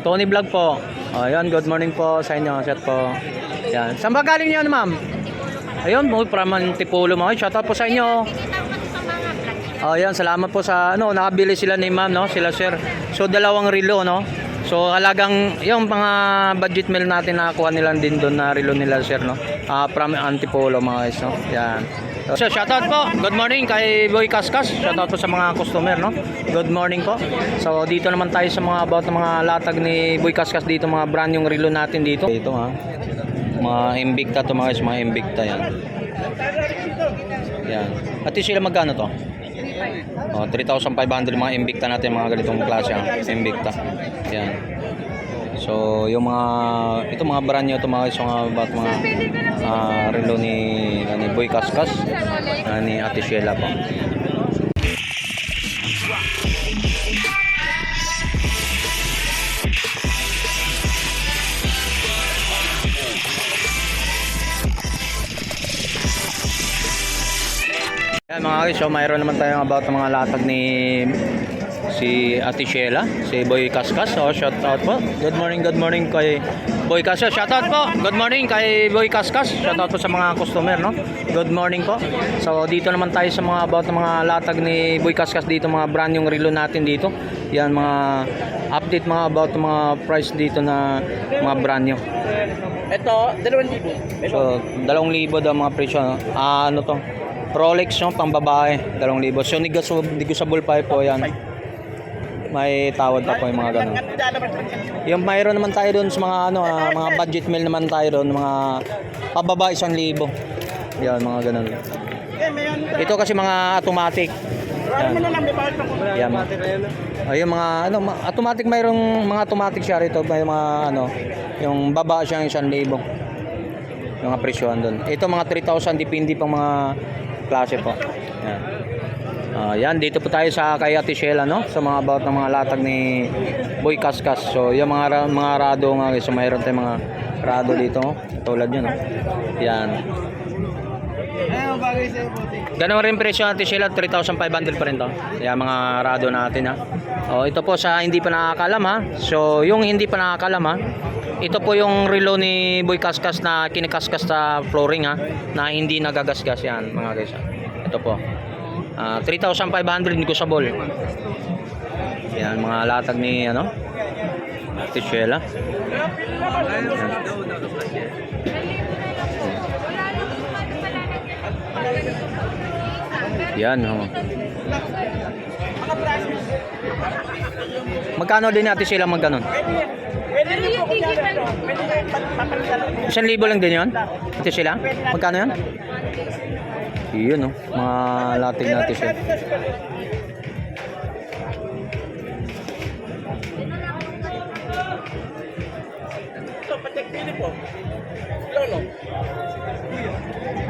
Tony Vlog po. Ayun, good morning po sa inyo, chat po. Yan. Saan ba galing niyo, ma'am? Ayun, from Antipolo mga. Shout out po sa inyo. Ayun, salamat po sa nakabili sila ni ma'am, no? Sila sir. So dalawang relo, no? So halagang yung mga budget meal natin nakakuha nila din doon na relo nila sir, no? From Antipolo mga guys, no? Yan. So shoutout po. Good morning kay Boy Kaskas. Shoutout po sa mga customer, no? Good morning po. So dito naman tayo sa mga about ng mga latag ni Boy Kaskas dito, mga brand yung relo natin dito. Dito ha. Mga Invicta to mga guys, mga Invicta yan. Yan. At sila magkano to? 3,500 mga Invicta natin, mga ganitong klase ha. Invicta. Yan. So yung mga mga brand nyo ito mga guys, about mga relo ni Boy Kaskas, ni Ate Sheila po. Yan mga guys, so mayroon naman tayong about ng mga latag ni si Ate Sheila, si Boy Kaskas. So shout out po. Good morning kay Boy Kaskas. Shout out po. Good morning kay Boy Kaskas. Shout out po sa mga customer, no? Good morning po. So dito naman tayo sa mga about ng mga latag ni Boy Kaskas dito, mga brand yung relo natin dito. Yan, mga update mga about mga price dito na mga brand nyo. Ito, 2,000. So 2,000 daw mga presyo, no? Ano to? Rolex, no, pang babae, 2,000. So negotiable pa po yan. May tawad pa po yung mga ganun. Yung mayroon naman tayo doon sa mga mga budget meal naman tayo doon, mga pababa 1,000. Yan, mga ganun. Ito kasi mga automatic. Yan. Yung mga automatic, mayroong mga automatic siya rito, may mga yung baba siyang 1,000. Yung presyohan doon. Ito mga 3,000, depende pang mga klase po. Yan. Yan, dito po tayo sa kay Ate Sheila, no? Sa mga about ng mga latag ni Boy Kaskas. So, yung mga rado nga, so mayroon tayong mga rado dito, tulad yun, no? Yan. Ganun rin presyo Ate Sheila, 3,500 pa rin to. Yan, mga rado natin, ha. Ito po sa hindi pa nakakalam, ha. So, yung hindi pa nakakalam, ha, ito po yung relo ni Boy Kaskas na kinikaskas sa flooring, ha, na hindi nagagasgas yan, mga guys, ha. Ito po. 3,500 negotiable. Yan, mga latag ni Ate Sheila. Yan, Magkano din Ate Sheila magkano? 1,000 lang din yun? Ate Sheila? Magkano yan? Yun, mga latig natin siya. Ito, patek-pili po. Lolo.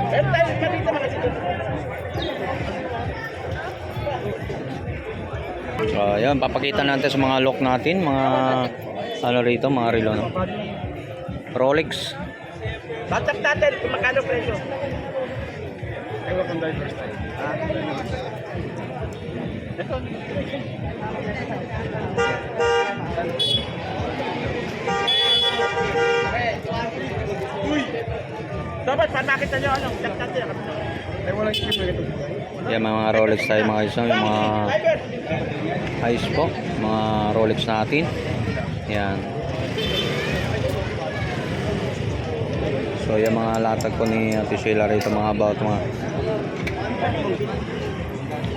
Pero tayo, kapita mga dito. So, ayan, papakita natin sa mga lock natin, mga rito, mga relo, no? Rolex. Batak natin, kung magkano presyo. I work on that first time. Ito. Uy! Dapat pa makita nyo daktat nyo. Ay, walang skip na ito. Yan, mga Rolex tayo mga isa, yung mga ayos po, mga Rolex natin. Yan. So yung mga latag po ni Ate Sheila rito, mga about mga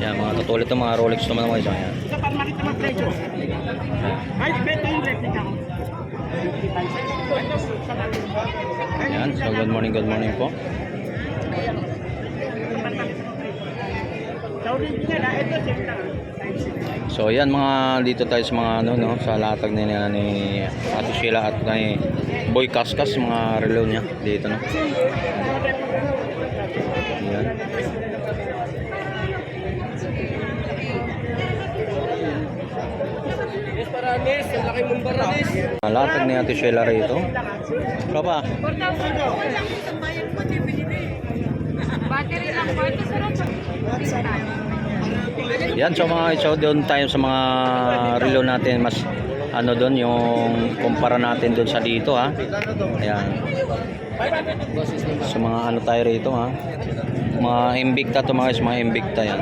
yan, mga katulad ng mga Rolex naman mga isa. Yan. Ito para makita mga presyo. Ay, beto yung replica ko. Yan, so good morning po. So yan, mga dito tayo sa mga sa latag ni Ate Sheila at kay Boy Kaskas, mga relo niya dito, no. Yan. Latag ni Ate Sheila rito. Ano pa? Battery lang po. Ito sarap. Yan, so mga doon tayo sa mga relo natin, mas ano doon, yung kumpara natin doon sa dito ha. Ayan. So mga ano tayo rito ha. Mga Invicta to mga guys, mga Invicta yan.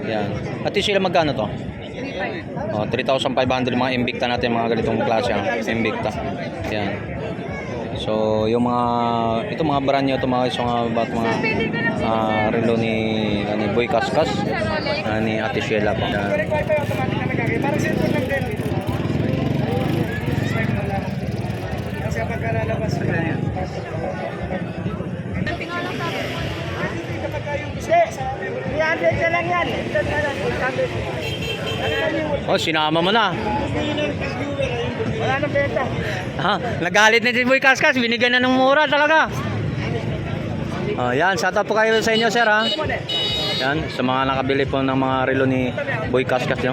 Ayan. At sila magkano to? Oh, 3,500 mga Invicta natin, mga ganitong klase ha. Invicta. Ayan. So yung mga ito mga brand new to mga guys, mga relo ni Boy Kaskas, ni Ate Sheila po. Ayan. Parang cellphone lang din. Kasi kapag lalabas ka na yan. Kapag kayong gusto, 300 na lang yan. Ito na lang, 800. Oh, sinama mo na. Wala nang benta. Ha, nagalit na si Boy Kaskas, binigyan na ng mura talaga. Oh, yan, shout out po kayo sa inyo, sir ha. Yan, sa mga nakabili po ng mga relo ni Boy Kaskas yo.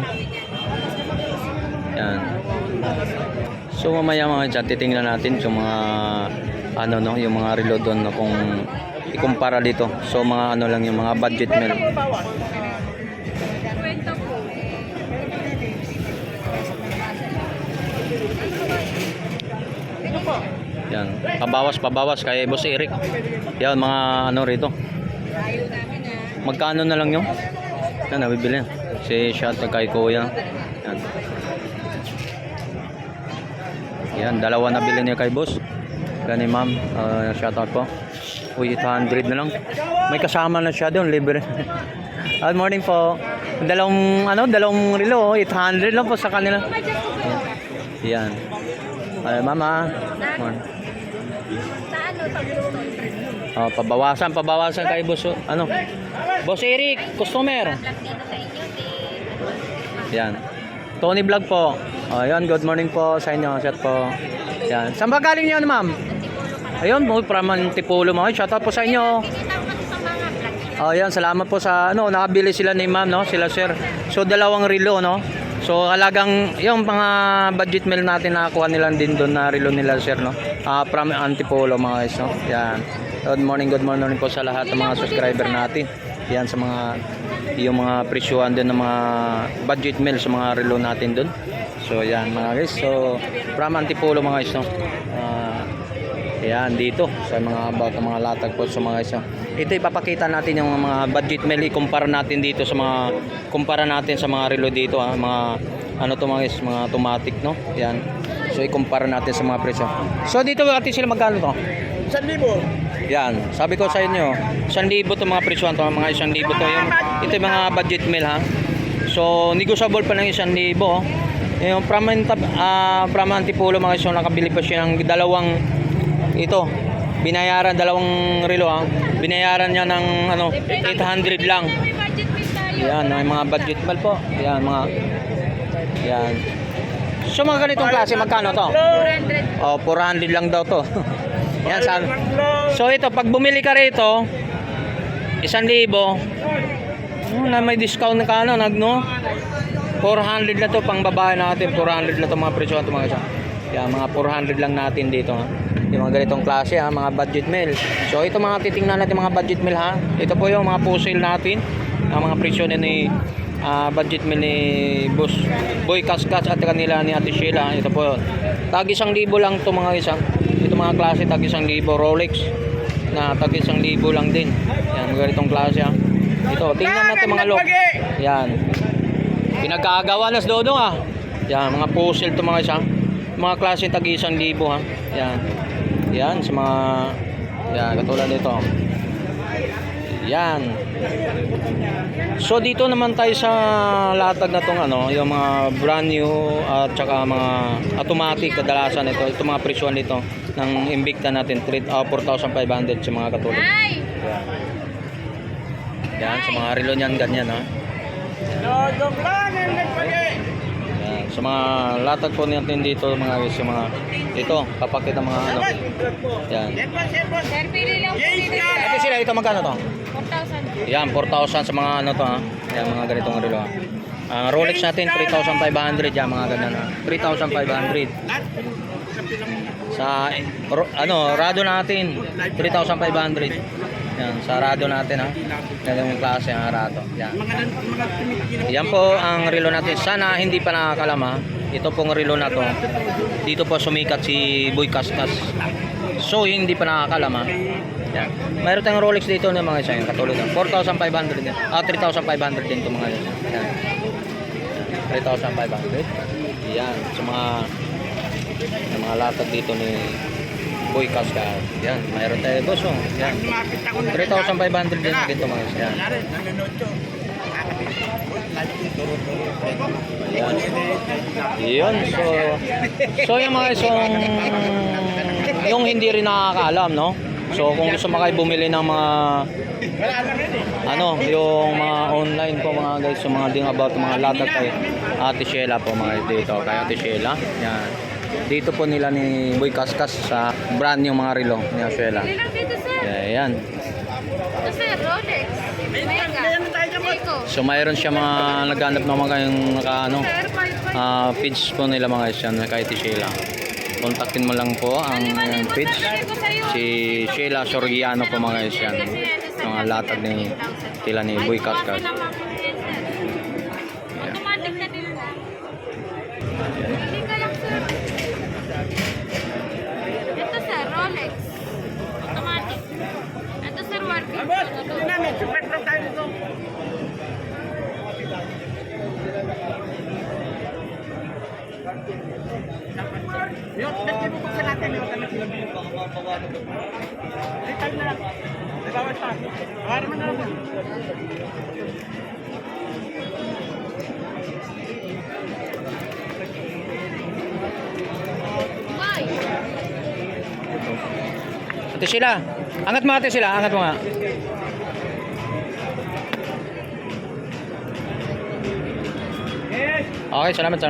Yan. So mamaya mga dyan, titingnan natin yung mga ano no, yung mga relo doon no, kung ikumpara dito. So mga ano lang yung mga budget meal. Yan, pabawas kay Boss Eric. Yan mga ano rito. Magkano na lang yung? Yan, nabibili. Si shot kay Kuya. Yan. Yan, dalawa na bilhin niya kay Boss. Yan ma'am, shout out po. Uy, 800 na lang. May kasama na siya doon, libre. Good morning po. Dalawang relo, 800 lang po sa kanila. Yan. Ay, mama. Oh, pabawasan kay Boss. Ano? Boss Eric, customer. Yan. Tony Vlog po. Oh, yan, good morning po sa inyo, chat po. Yan. Saan ba galing niyo, ma'am? Ayun, from Antipolo mga. Shout out po sa inyo. Oh, yan, salamat po sa ano, nakabili sila ni ma'am, no? Sila sir. So dalawang relo, no? So halagang yung mga budget meal natin nakakuha nila din doon na relo nila sir, no? From Antipolo mga guys, no? Yan. Good morning po sa lahat ng mga subscriber natin. Yan sa mga yung mga presyuhan din ng mga budget meal sa mga relo natin doon. So yan mga guys. So from Antipolo mga guys, no? Yan dito sa mga about ng mga latag po sa mga guys, no? Ito ipapakita natin yung mga budget meal, i-compare natin dito sa mga sa mga relo dito ha, mga ano to mga guys, mga automatic, no? Yan. So i-compare natin sa mga presyo. So dito ati sila magkano to? 1,000. Yan, sabi ko sa inyo, 1,000 to mga presyo to, mga 1,000 to yung ito yung mga budget meal ha. So negotiable pa ng 1,000. Yung from Antipolo mga guys, nakabili pa siya ng dalawang ito. Binayaran dalawang relo ha. Binayaran niya ng ano 800 lang. Yan, may mga budget meal po. Yan mga yan. So mga ganitong klase magkano to? 400. Oh, 400 lang daw to. Yan sabi. So ito pag bumili ka rito 1,000, na may discount na kano no? 400 na to pang babae natin, 400 na to mga presyo to mga isa. Yan mga 400 lang natin dito ha. Yung mga ganitong klase ha, mga budget meal. So ito mga titingnan natin mga budget meal ha. Ito po yung mga puzzle natin, ang mga presyo ni budget meal ni Boss Boy Kaskas at kanila ni Ate Sheila. Ito po yun. Tag 1,000 lang to mga isa. Ito mga klase tag 1,000, Rolex na tag 1,000 lang din. Yan mga ganitong klase ha. Ito, tingnan natin mga lock. Yan. Pinagkagawa na sa Dodong ha. Yan, mga puzzle to mga isa. Mga klase tag 1,000 ha. Yan. Yan sa mga yan katulad nito. Yan. So dito naman tayo sa latag na tong ano, yung mga brand new at saka mga automatic kadalasan ito. Ito mga presyo nito ng Invicta natin 4,500 sa mga katulad. Yan sa mga relo niyan ganyan ha. Yan, sa mga latag po natin dito mga guys, yung mga ito papakita mga ano. Yan. Sir, pili lang po dito. Ate sila ito magkano to? 4,000. Yan 4,000 sa mga ano to ha. Yan mga ganitong relo ha. Rolex natin 3,500 yan mga ganun ha. 3,500. Sa ano Rado natin 3,500. Yan, sarado natin ha. Yan yung klase ng sarado. Yan. Mga tumitigil. Yan po ang relo natin. Sana hindi pa nakakalam ha. Ito pong relo na to. Dito po sumikat si Boy Kaskas. So hindi pa nakakalam ha. Yan. Mayroon tayong Rolex dito ng mga isa yan. Katulad ng 4,500 din. 3,500 din ito mga isa. Yan. 3,500. Yan. Sa mga latag dito ni Boy Kaskas. Yan. Mayroon tayo boss. Oh. Yan. 3,500 din dito mga isa. Yan. Yan. Yun. So yung mga isong yung hindi rin nakakaalam, no? So kung gusto mo kayo bumili ng mga yung mga online po mga guys, yung mga ding about mga latag kay Ate Sheila po mga dito, kay Ate Sheila. Yan. Dito po nila ni Boy Kaskas sa brand yung mga relo ni Ate Sheila. Ilang dito, sir? Yan. Ito, sir, Rolex. Mega. Seiko. So mayroon siya mga naghanap ng mga yung Sir, 5,500. page po nila mga guys yan kay Ate Sheila. Kontakin mo lang po ang page si Sheila Soriano po mga guys yan. Mga latag ni tila ni Boy Kaskas. Automatic na din na. Hindi ka lang, sir. Ito, sir, Rolex. Automatic. Ito, sir, working. Hindi namin, super truck tayo nito. Yung, dati mo buksan natin, yung kami sila. Retail na lang. Bawas pa. Para naman na lang. Why? Ate Sheila, angat mo Ate Sheila, angat mo nga. Okay, salamat.